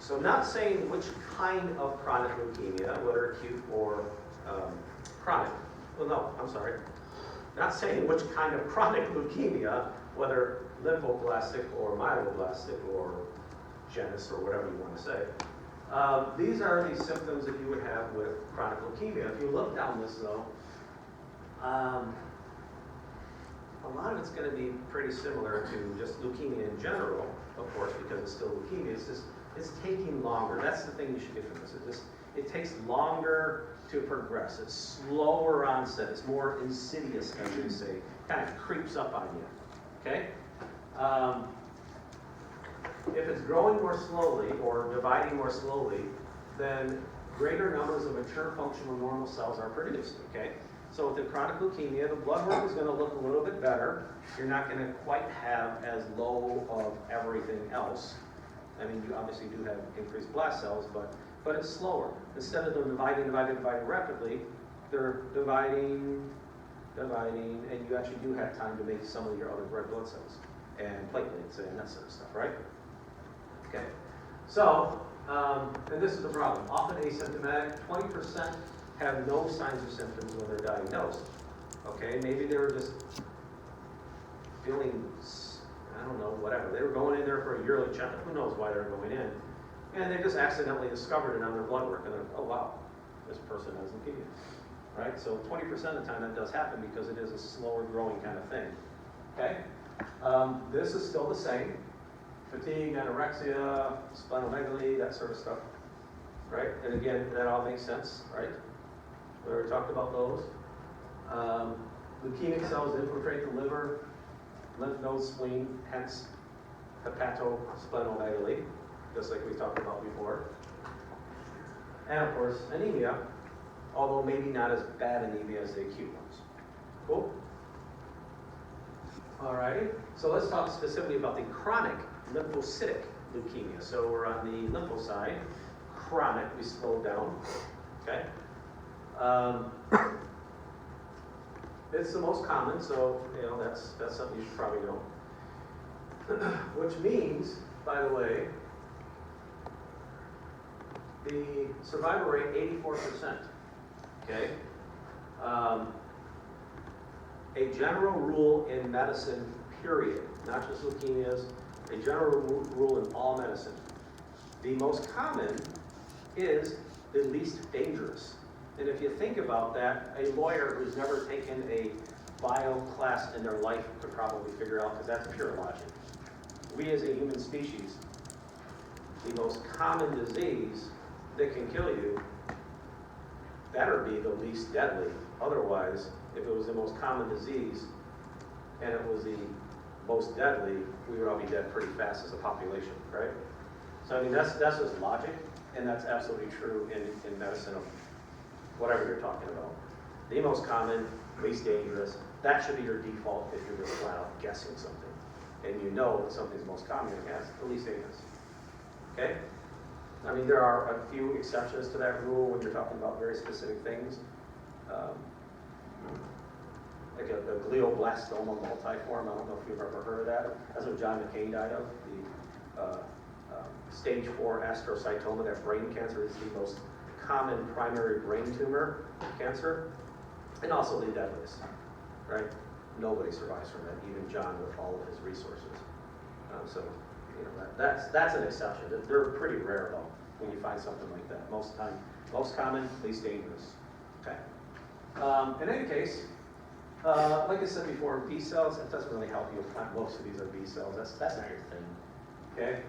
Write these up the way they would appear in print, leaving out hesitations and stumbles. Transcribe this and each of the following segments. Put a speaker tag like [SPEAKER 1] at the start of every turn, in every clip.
[SPEAKER 1] So not saying which kind of chronic leukemia, whether acute or chronic. Well, no, I'm sorry. Not saying which kind of chronic leukemia, whether lymphoblastic or myeloblastic or genous or whatever you want to say. These are the symptoms that you would have with chronic leukemia. If you look down this though, a lot of it's going to be pretty similar to just leukemia in general, of course, because it's still leukemia. It's taking longer. That's the thing you should get from this. It takes longer to progress. It's slower onset. It's more insidious, as they say. Kind of creeps up on you. Okay? If it's growing more slowly or dividing more slowly, then greater numbers of mature functional normal cells are produced. Okay? So with the chronic leukemia, the blood work is going to look a little bit better. You're not going to quite have as low of everything else. I mean, you obviously do have increased blast cells, but it's slower. Instead of them dividing rapidly, they're dividing, and you actually do have time to make some of your other red blood cells and platelets and that sort of stuff, right? Okay. So, and this is the problem. Often asymptomatic, 20% have no signs or symptoms when they're diagnosed. Okay, maybe they were just feeling, I don't know, whatever. They were going in there for a yearly checkup. Who knows why they're going in? And they just accidentally discovered it on their blood work. And they're, oh wow, this person has leukemia. Right? So 20% of the time that does happen because it is a slower growing kind of thing. Okay? This is still the same. Fatigue, anorexia, splenomegaly, that sort of stuff. Right? And again, that all makes sense, right? We already talked about those. Leukemic cells infiltrate the liver, lymph nodes, spleen, hence hepatosplenomegaly, just like we talked about before. And of course, anemia, although maybe not as bad anemia as the acute ones. Cool? Alrighty, so let's talk specifically about the chronic lymphocytic leukemia. So we're on the lympho side. Chronic, we slowed down. Okay? It's the most common, so you know that's something you should probably know. Which means, by the way, the survival rate 84%. Okay. A general rule in medicine, period, not just leukemias. A general rule in all medicine. The most common is the least dangerous. And if you think about that, a lawyer who's never taken a bio class in their life could probably figure out, because that's pure logic. We as a human species, the most common disease that can kill you better be the least deadly. Otherwise, if it was the most common disease and it was the most deadly, we would all be dead pretty fast as a population, right? So I mean, that's just logic, and that's absolutely true in medicine of whatever you're talking about. The most common, least dangerous, that should be your default if you're just flat out guessing something. And you know that something's most common, yes, the least dangerous. Okay? I mean, there are a few exceptions to that rule when you're talking about very specific things. Like a glioblastoma multiform, I don't know if you've ever heard of that. That's what John McCain died of. The stage 4 astrocytoma, that brain cancer, is the most common primary brain tumor cancer, and also the deadliest, right? Nobody survives from that, even John with all of his resources. So, you know, that's an exception. They're pretty rare though, when you find something like that. Most common, least dangerous. Okay. In any case, like I said before, B cells, it doesn't really help you. Most of these are B cells. That's not your thing. Okay.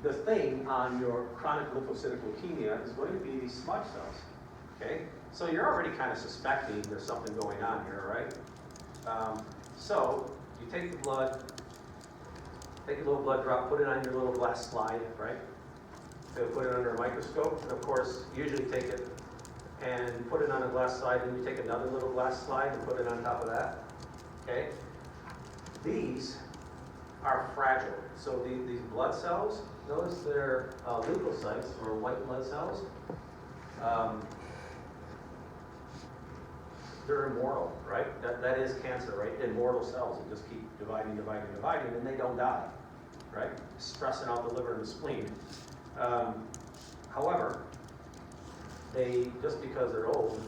[SPEAKER 1] The thing on your chronic lymphocytic leukemia is going to be these smudge cells. Okay. So you're already kind of suspecting there's something going on here, right? So you take the blood, take a little blood drop, put it on your little glass slide, right? So put it under a microscope, and of course, usually take it and put it on a glass slide, and you take another little glass slide and put it on top of that. Okay? These are fragile. So these blood cells, notice they're leukocytes, or white blood cells. They're immortal, right? That is cancer, right? Immortal cells that just keep dividing, and they don't die, right? Stressing out the liver and the spleen. However, just because they're old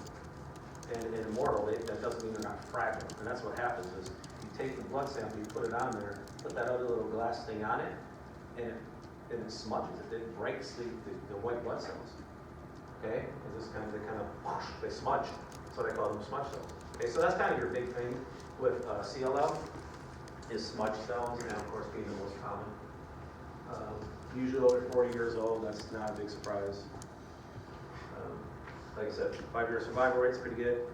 [SPEAKER 1] and immortal, that doesn't mean they're not fragile. And that's what happens is you take the blood sample, you put it on there, put that other little glass thing on it, and it smudges it. It breaks the white blood cells. Okay? They smudge. That's what I call them, smudge cells. Okay, so that's kind of your big thing with CLL, is smudge cells, and of course being the most common. Usually over 40 years old, that's not a big surprise. Like I said, 5-year survival rate's pretty good.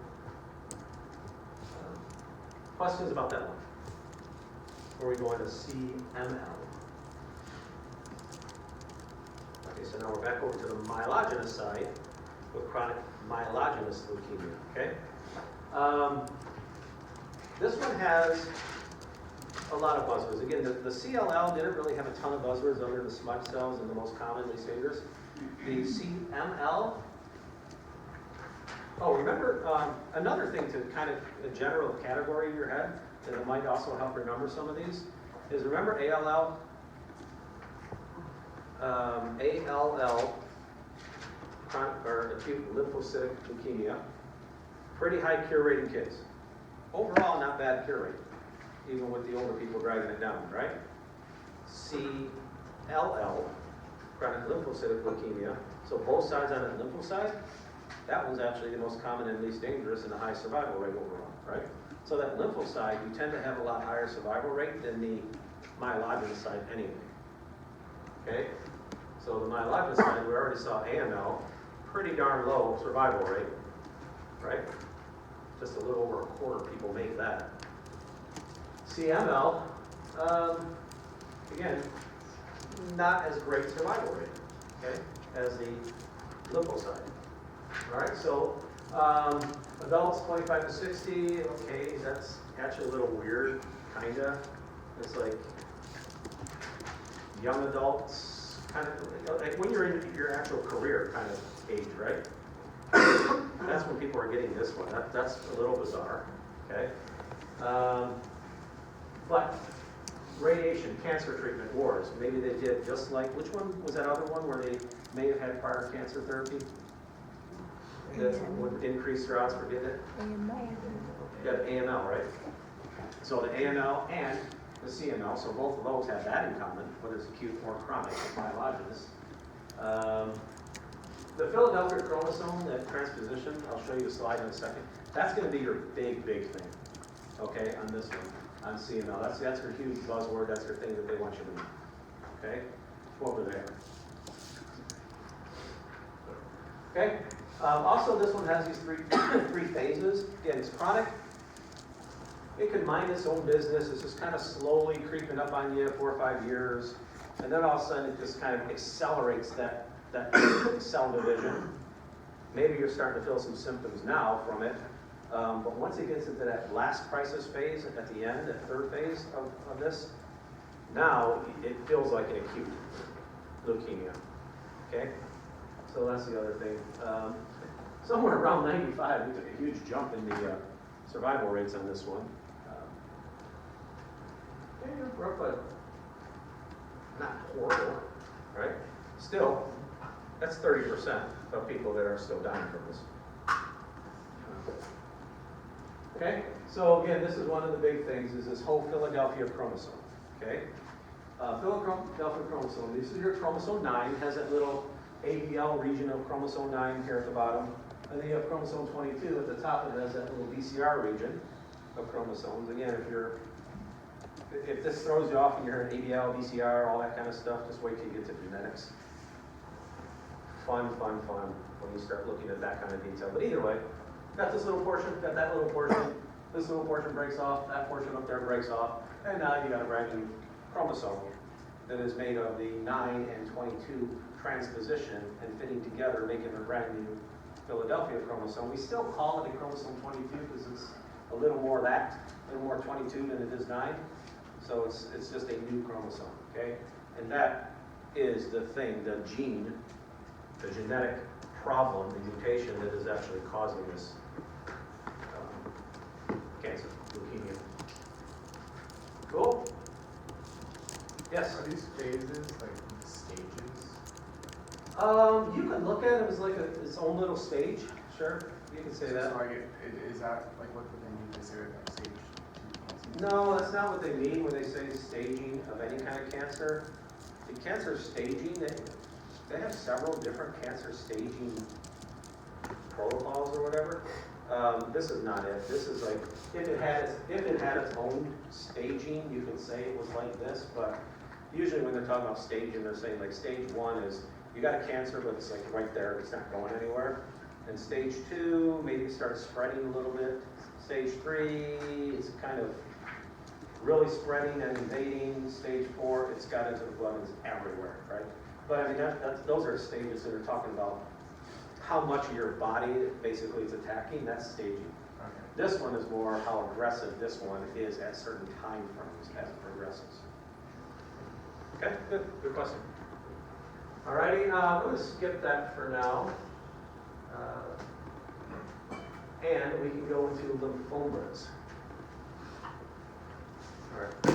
[SPEAKER 1] Questions about that one? Before we go into CML. Okay, so now we're back over to the myelogenous side with chronic myelogenous leukemia, okay? This one has a lot of buzzwords. Again, the CLL didn't really have a ton of buzzwords other than the smudge cells and the most common, least dangerous. The CML, remember, another thing to kind of a general category in your head that might also help remember some of these is remember ALL, chronic or acute lymphocytic leukemia, pretty high cure rate in kids. Overall, not bad cure rate, even with the older people dragging it down, right? CLL, chronic lymphocytic leukemia, so both sides on the lymphocyte, that one's actually the most common and least dangerous and the high survival rate overall, right? So that lymphocyte, you tend to have a lot higher survival rate than the myelogenous side anyway, okay? So the myelogenous side, we already saw AML, pretty darn low survival rate, right? Just a little over a quarter of people make that. CML, again, not as great survival rate, okay, as the lymphocyte. All right, so adults 25 to 60, okay, that's actually a little weird, kinda. It's like young adults, kind of like when you're in your actual career kind of age, right? That's when people are getting this one. That's a little bizarre, okay? But radiation, cancer treatment, wars, maybe they did just like, which one was that other one where they may have had prior cancer therapy? That would increase their odds for getting it?
[SPEAKER 2] AML.
[SPEAKER 1] Yeah, the AML, right? So the AML and the CML, so both of those have that in common, whether it's acute or chronic, myelogenous. The Philadelphia chromosome, that transposition, I'll show you a slide in a second. That's going to be your big thing, okay, on this one, on CML. That's your huge buzzword. That's your thing that they want you to know, okay? Over there. Okay. Also, this one has these three phases. Again, it's chronic. It can mind its own business. It's just kind of slowly creeping up on you 4 or 5 years, and then all of a sudden it just kind of accelerates that cell division. Maybe you're starting to feel some symptoms now from it, but once it gets into that last crisis phase at the end, that third phase of this, now it feels like an acute leukemia. Okay, so that's the other thing. Somewhere around 95, we took a huge jump in the survival rates on this one. But not horrible, right? Still, that's 30% of people that are still dying from this. Okay, so again, this is one of the big things, is this whole Philadelphia chromosome, okay? Philadelphia chromosome, this is your chromosome 9, it has that little ABL region of chromosome 9 here at the bottom, and then you have chromosome 22 at the top, it has that little BCR region of chromosomes. Again, if this throws you off and you're in ABL, BCR, all that kind of stuff, just wait till you get to genetics. Fun when you start looking at that kind of detail. But either way, got this little portion, got that little portion, this little portion breaks off, that portion up there breaks off, and now you got a brand new chromosome that is made of the 9 and 22 transposition and fitting together, making a brand new Philadelphia chromosome. We still call it a chromosome 22 because it's a little more that, a little more 22 than it is 9. So it's just a new chromosome, okay? And that is the thing, the gene, the genetic problem, the mutation that is actually causing this cancer, leukemia. Cool? Yes?
[SPEAKER 2] Are these phases like stages?
[SPEAKER 1] You could look at it as like its own little stage, sure, you can say that.
[SPEAKER 2] So is that like what they mean to say like stage 2 cancer?
[SPEAKER 1] No, that's not what they mean when they say staging of any kind of cancer. The cancer staging, they have several different cancer staging protocols or whatever. This is not it. This is like, if it had its own staging, you could say it was like this, but usually when they're talking about staging, they're saying like stage 1 is, you got a cancer, but it's like right there, it's not going anywhere. And stage 2, maybe it starts spreading a little bit. Stage 3, it's kind of really spreading and invading. Stage 4, it's got into the blood and it's everywhere, right? But I mean, those are stages that are talking about how much of your body basically is attacking. That's staging.
[SPEAKER 2] Okay.
[SPEAKER 1] This one is more how aggressive this one is at certain time frames as it progresses. Okay, good question. Alrighty, I'm going to skip that for now. And we can go into lymphomas. All right.